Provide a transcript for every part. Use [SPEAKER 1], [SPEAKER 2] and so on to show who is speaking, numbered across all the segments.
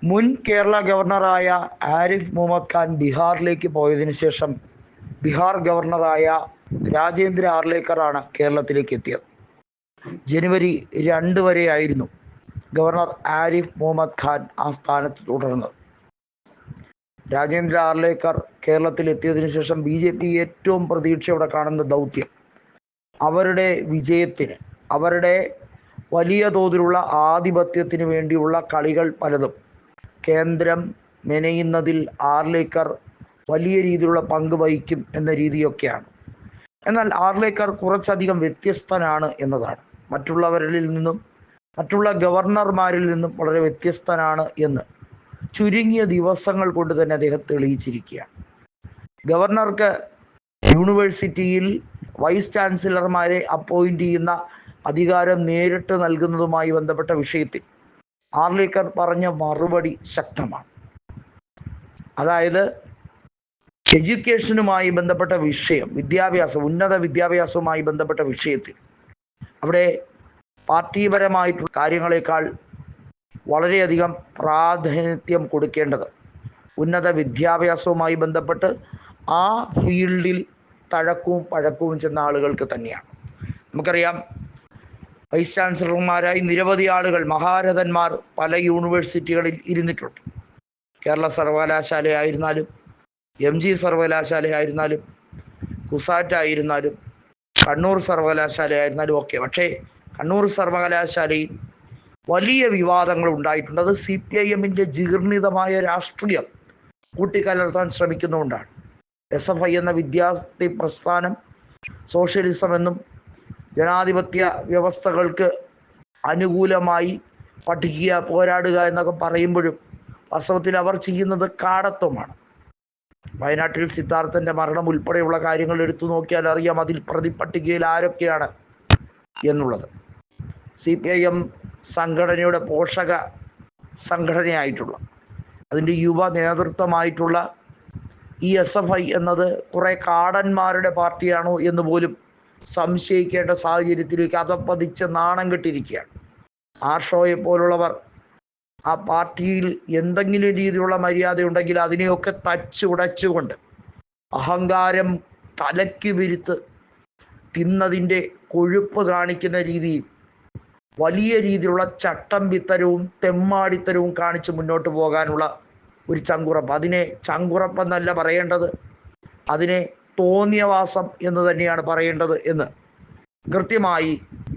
[SPEAKER 1] മുൻ കേരള ഗവർണറായ ആരിഫ് മുഹമ്മദ് ഖാൻ ബീഹാറിലേക്ക് പോയതിനു ശേഷം ബീഹാർ ഗവർണറായ രാജേന്ദ്ര ആർലേക്കറാണ് കേരളത്തിലേക്ക് എത്തിയത്. ജനുവരി 2 വരെയായിരുന്നു ഗവർണർ ആരിഫ് മുഹമ്മദ് ഖാൻ ആ സ്ഥാനത്ത് തുടർന്നത്. രാജേന്ദ്ര ആർലേക്കർ കേരളത്തിലെത്തിയതിനു ശേഷം BJP ഏറ്റവും പ്രതീക്ഷയോടെ കാണുന്ന ദൗത്യം അവരുടെ വിജയത്തിന്, അവരുടെ വലിയ തോതിലുള്ള ആധിപത്യത്തിന് വേണ്ടിയുള്ള കളികൾ പലതും കേന്ദ്രം മെനയുന്നതിൽ ആർലേക്കർ വലിയ രീതിയിലുള്ള പങ്ക് വഹിക്കും എന്ന രീതിയൊക്കെയാണ്. എന്നാൽ ആർലേക്കർ കുറച്ചധികം വ്യത്യസ്തനാണ് എന്നതാണ്. മറ്റുള്ളവരിൽ നിന്നും, മറ്റുള്ള ഗവർണർമാരിൽ നിന്നും വളരെ വ്യത്യസ്തനാണ് എന്ന് ചുരുങ്ങിയ ദിവസങ്ങൾ കൊണ്ട് തന്നെ അദ്ദേഹം തെളിയിച്ചിരിക്കുകയാണ്. ഗവർണർക്ക് യൂണിവേഴ്സിറ്റിയിൽ വൈസ് ചാൻസലർമാരെ അപ്പോയിന്റ് ചെയ്യുന്ന അധികാരം നേരിട്ട് നൽകുന്നതുമായി ബന്ധപ്പെട്ട വിഷയത്തിൽ ആർലേക്കർ പറഞ്ഞ മറുപടി ശക്തമാണ്. അതായത് എഡ്യൂക്കേഷനുമായി ബന്ധപ്പെട്ട വിഷയം, ഉന്നത വിദ്യാഭ്യാസവുമായി ബന്ധപ്പെട്ട വിഷയത്തിൽ അവിടെ പാർട്ടിപരമായിട്ടുള്ള കാര്യങ്ങളെക്കാൾ വളരെയധികം പ്രാതിനിധ്യം കൊടുക്കേണ്ടത് ഉന്നത വിദ്യാഭ്യാസവുമായി ബന്ധപ്പെട്ട് ആ ഫീൽഡിൽ തഴക്കവും പഴക്കവും ചെന്ന ആളുകൾക്ക് തന്നെയാണ്. നമുക്കറിയാം, വൈസ് ചാൻസലർമാരായി നിരവധി ആളുകൾ, മഹാരഥന്മാർ പല യൂണിവേഴ്സിറ്റികളിൽ ഇരുന്നിട്ടുണ്ട്. കേരള സർവകലാശാലയായിരുന്നാലും, MG സർവകലാശാലയായിരുന്നാലും, കുസാറ്റ് ആയിരുന്നാലും, കണ്ണൂർ സർവകലാശാലയായിരുന്നാലും ഒക്കെ. പക്ഷേ കണ്ണൂർ സർവകലാശാലയിൽ വലിയ വിവാദങ്ങൾ ഉണ്ടായിട്ടുണ്ട്. അത് CPIM-ൻ്റെ ജീർണിതമായ രാഷ്ട്രീയം കൂട്ടിക്കലർത്താൻ ശ്രമിക്കുന്നതുകൊണ്ടാണ്. SFI എന്ന വിദ്യാർത്ഥി പ്രസ്ഥാനം സോഷ്യലിസം എന്നും ജനാധിപത്യ വ്യവസ്ഥകൾക്ക് അനുകൂലമായി പഠിക്കുക, പോരാടുക എന്നൊക്കെ പറയുമ്പോഴും വാസ്തവത്തിൽ അവർ ചെയ്യുന്നത് കാടത്വമാണ്. വയനാട്ടിൽ സിദ്ധാർത്ഥൻ്റെ മരണം ഉൾപ്പെടെയുള്ള കാര്യങ്ങൾ എടുത്തു നോക്കിയാൽ അറിയാം അതിൽ പ്രതിപട്ടികയിൽ ആരൊക്കെയാണ് എന്നുള്ളത്. CPIM സംഘടനയുടെ പോഷക സംഘടനയായിട്ടുള്ള, അതിൻ്റെ യുവ നേതൃത്വമായിട്ടുള്ള ഈ SFI എന്നത് കുറേ കാടന്മാരുടെ പാർട്ടിയാണോ എന്ന് പോലും സംശയിക്കേണ്ട സാഹചര്യത്തിലേക്ക് അതപ്പതിച്ച് നാണം കെട്ടിരിക്കുകയാണ്. ആർഷോയെ പോലുള്ളവർ ആ പാർട്ടിയിൽ എന്തെങ്കിലും രീതിയിലുള്ള മര്യാദ ഉണ്ടെങ്കിൽ അതിനെയൊക്കെ തച്ചുടച്ചുകൊണ്ട് അഹങ്കാരം തലയ്ക്ക് വിരുത്ത് തിന്നതിൻ്റെ കൊഴുപ്പ് കാണിക്കുന്ന രീതിയിൽ വലിയ രീതിയിലുള്ള ചട്ടം വിത്തരവും തെമ്മാടിത്തരവും കാണിച്ച് മുന്നോട്ട് പോകാനുള്ള ഒരു ചങ്കുറപ്പ്. അതിനെ ചങ്കുറപ്പെന്നല്ല പറയേണ്ടത്, അതിനെ തോന്നിയവാസം എന്ന് തന്നെയാണ് പറയേണ്ടത് എന്ന് കൃത്യമായി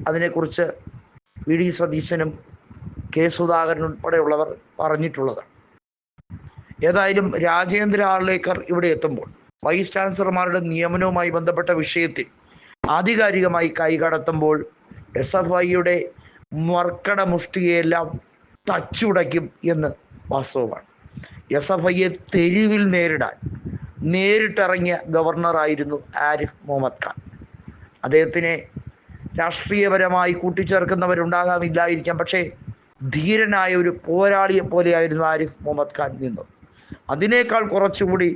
[SPEAKER 1] അതിനെക്കുറിച്ച് VD സതീശനും K സുധാകരൻ ഉൾപ്പെടെയുള്ളവർ പറഞ്ഞിട്ടുള്ളതാണ്. ഏതായാലും രാജേന്ദ്ര ആർലേക്കർ ഇവിടെ എത്തുമ്പോൾ വൈസ് ചാൻസലർമാരുടെ നിയമനവുമായി ബന്ധപ്പെട്ട വിഷയത്തിൽ ആധികാരികമായി കൈകടത്തുമ്പോൾ SFIയുടെ മർക്കട മുഷ്ടിയെല്ലാം തച്ചുടയ്ക്കും എന്ന് വാസ്തവമാണ്. SFIയെ തെരുവിൽ നേരിടാൻ നേരിട്ടിറങ്ങിയ ഗവർണറായിരുന്നു ആരിഫ് മുഹമ്മദ് ഖാൻ. അദ്ദേഹത്തിനെ രാഷ്ട്രീയപരമായി കൂട്ടിച്ചേർക്കുന്നവരുണ്ടാകാമില്ലായിരിക്കാം, പക്ഷേ ധീരനായ ഒരു പോരാളിയെ പോലെയായിരുന്നു ആരിഫ് മുഹമ്മദ് ഖാൻ നിന്നത്. അതിനേക്കാൾ കുറച്ചുകൂടി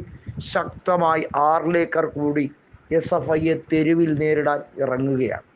[SPEAKER 1] ശക്തമായി ആർലേക്കർ കൂടി SFIയെ തെരുവിൽ നേരിടാൻ ഇറങ്ങുകയാണ്.